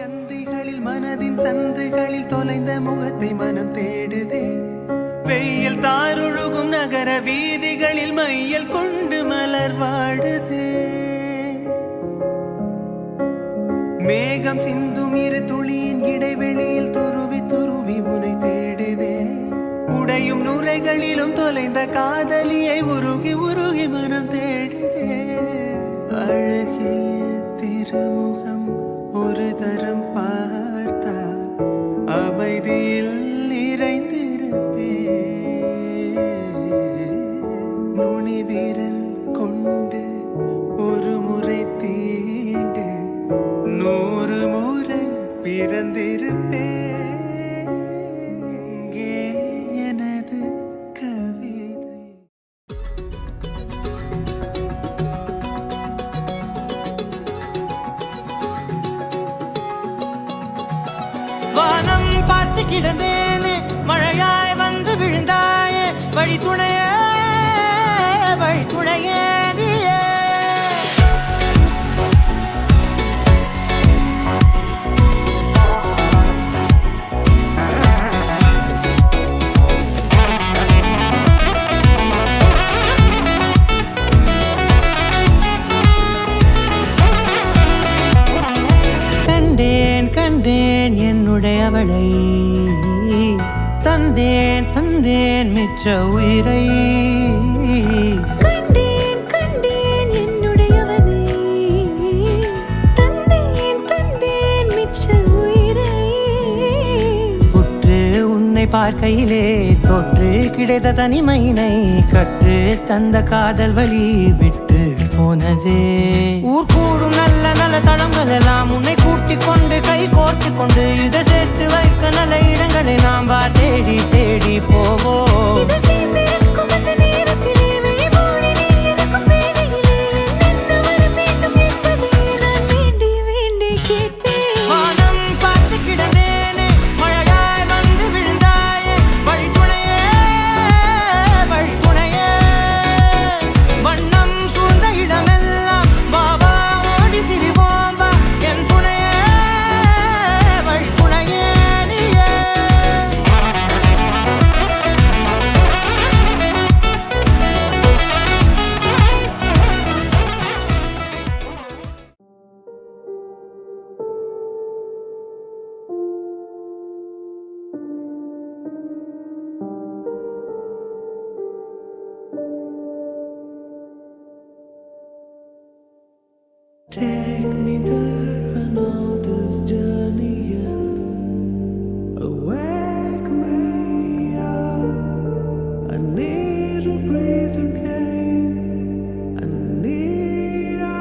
அந்திகளில் மனதின் சந்துகளில் தொலைந்த முகத்தை மனம் தேடுதே. வெயில் தாருழுகும் நகர வீதிகளில் மையல் கொண்டு மலர் வாடுதே. மேகம் சிந்தும் இரு துளியின் இடைவெளியில் துருவி துருவி உனை தேடுதே. உடையும் நுரைகளிலும் தொலைந்த காதலியை உருகி உருகி மனம் தேடுதே. அழகிய திருமுகம் ஒரு தரம் பார்த்தால் அமைதியில் நிறைந்திருப்பே. நுனி விரல் கொண்டு ஒரு முறை தீண்டு 100 முறை பிறந்திருப்பே. எனது கவிதை வானம் பார்த்து கிடந்தேனே, மழையாய் வந்து விழுந்தாயே, வழி துணையே வழி துணையே நீயே. கண்டேன் கண்டேன் என்னுடையவளை, தந்தேன் தந்தேன் மிச்ச உயிரை. கண்டேன் கண்டேன் என்னுடையவனை, தந்தேன் தந்தேன் மிச்ச உயிரை. உற்று உன்னை பார்க்கையிலே தோற்று கிடைத்த தனிமையினை கற்று தந்த காதல் வழி விட்டு போனதே. ஊர் கூடும் நல்ல நல்ல தளங்கள் எல்லாம் உன்னை கூட்டிக் கொண்டு கை கோர்த்து கொண்டு இதை சேர்த்து வைக்க நல்ல இடங்களை நாம் வா தேடி தேடி போவோம். இதழ் சேர்ந்திருக்கும் அந்த நேரத்திலே விழிமூடி நீ இருக்கும் வேளையிலே என்னென்ன வர வேண்டும் என்பதை நான் வேண்டி வேண்டி கேட்பேன். வானம் பார்த்து கிடந்தேனே, மழையாய் வந்து விழுந்தாயே, வழி துணையே வழி துணையே. வண்ணம் சூழ்ந்த இடமெல்லாம் பாபா ஓடி திரிவோம் வா, என் துணையே வழி துணையே நீயே. Take me there, I know this journey ends. Wake me up, I need to breathe again. I need a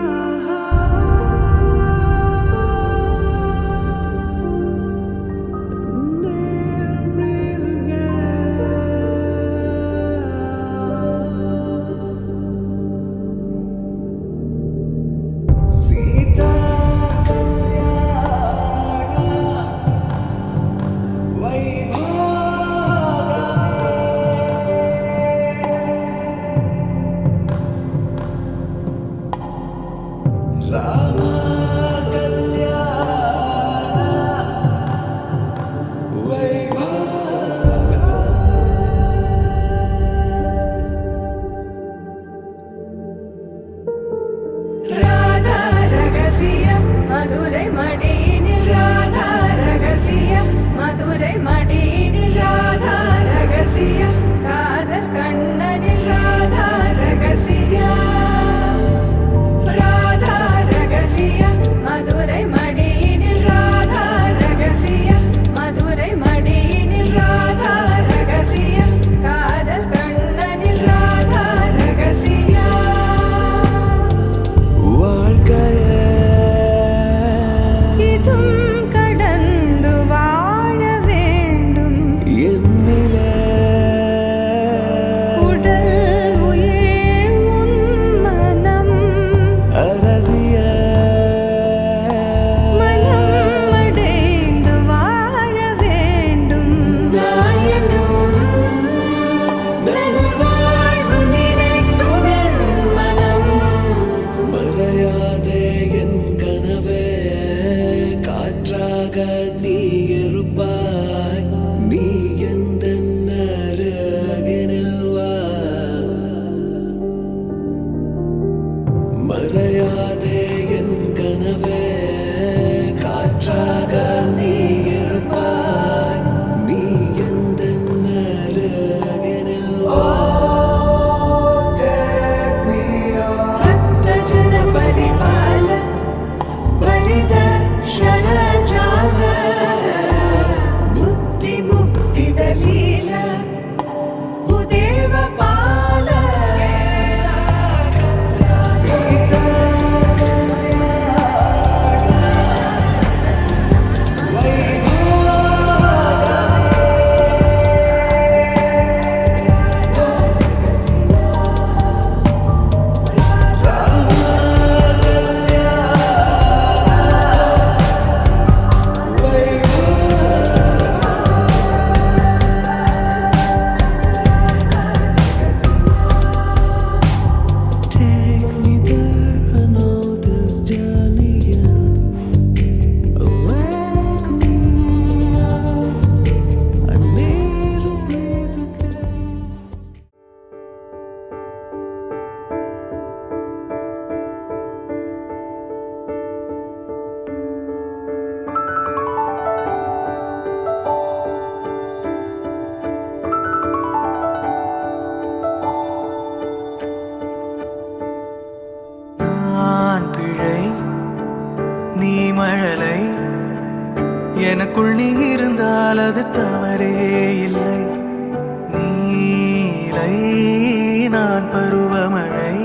need to breathe again. Sita Radha ரகசியம் மதுரை மடியினில், ராதா ரகசியம் மதுரை மடியினில், ராதா ரகசியம் காதல் கண்ணனில், ராதா ரகசியம். ராதா ரகசியம் மதுரை மடியினில், ராதா ரகசியம் மதுரை மடியினில், ராதா ரகசியம் காதல் கண்ணனில், ராதா ரகசியம். இதும் கடந்து வாழ வேண்டும். என்னிலே காற்றாக நீ இருப்பாய் நீ எந்த அருகினில் வா மறையாதே என் கனவே காற்றாக நீ இருப்பாய் நீ எந்த அருகினில் வா भक्तजन परिपाल भरित शरजाल मुक्ति मुक्ति दलील भूदेव पाल Sita Take me there, I know this journey ends. Wake me up, I need to breathe again. நான் பிழை நீ மழலை எனக்குள் நீ இருந்தால் அது தவறே இல்லை நீலை நான் பருவமழை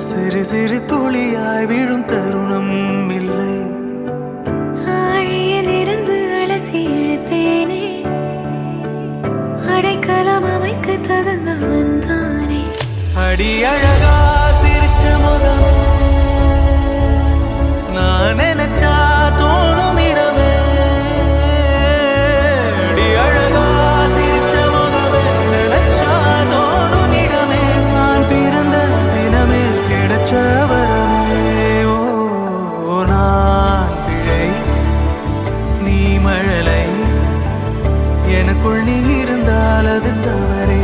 சிறு சிறு துளியாய் விழும் தருணம் இல்லை ஆழியிலிருந்து அலசி இழுத்தேனே அடைக்கலம் அமைக்க தகுந்தவன் தானே அடி அழகா சிரிச்ச முகம் நான் நினைச்சா தோணும் இடமே அடி அழகா சிரிச்ச முகமே நினைச்சா தோணும் இடமே நான் பிறந்த தினமே கிடைச்ச வரமே ஓ நான் பிழை நீ மழலை எனக்குள் நீ இருந்தால் அது தவறே